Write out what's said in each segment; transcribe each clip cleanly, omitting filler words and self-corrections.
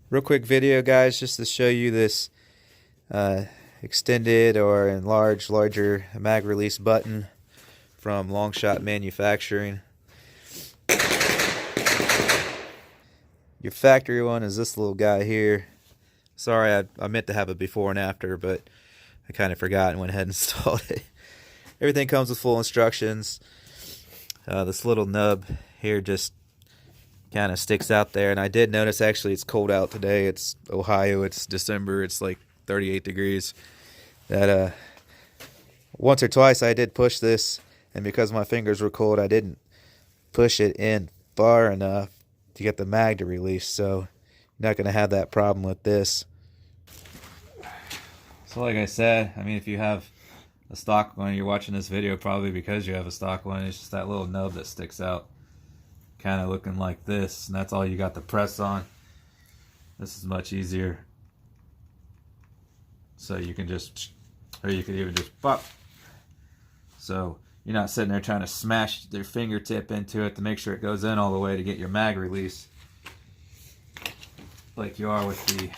Real quick video, guys, just to show you this extended or enlarged, larger mag release button from LongShot Manufacturing. Your factory one is this little guy here. Sorry, I meant to have a before and after, but I kind of forgot and went ahead and installed it. Everything comes with full instructions. This little nub here just kind of sticks out there, and I did notice actually it's cold out today. It's Ohio, it's December, it's like 38 degrees. That once or twice I did push this, and because my fingers were cold, I didn't push it in far enough to get the mag to release, so you're not going to have that problem with this. So like I said, I mean, if you have a stock one, you're watching this video probably because you have a stock one. It's just that little nub that sticks out, kind of looking like this, and that's all you got to press on. This is much easier, so you can just, or you could even just pop. So you're not sitting there trying to smash your fingertip into it to make sure it goes in all the way to get your mag release, like you are with the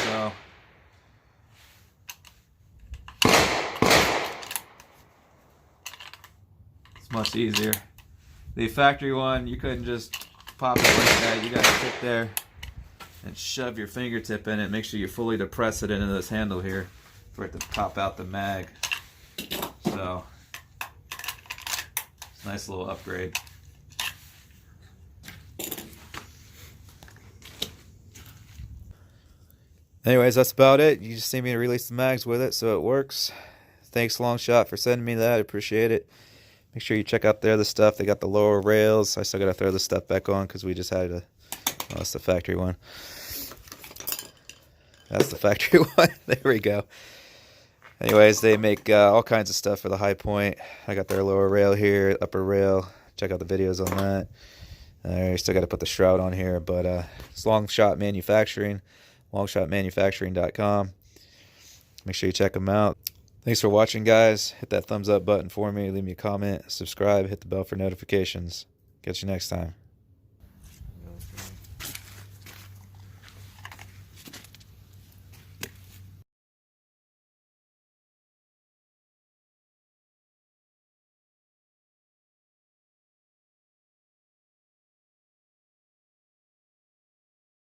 so it's much easier. The factory one, you couldn't just pop it like that. You gotta sit there and shove your fingertip in it. Make sure you fully depress it into this handle here for it to pop out the mag. So it's a nice little upgrade. Anyways, that's about it. You just see me release the mags with it, so it works. Thanks LongShot for sending me that. I appreciate it. Make sure you check out their other stuff. They got the lower rails. I still gotta throw this stuff back on because we just had a, oh, that's the factory one. That's the factory one. There we go. Anyways, they make all kinds of stuff for the High Point. I got their lower rail here, upper rail. Check out the videos on that. I still got to put the shroud on here, but it's LongShot Manufacturing, longshotmanufacturing.com. Make sure you check them out. Thanks for watching, guys. Hit that thumbs up button for me. Leave me a comment, subscribe, hit the bell for notifications. Catch you next time.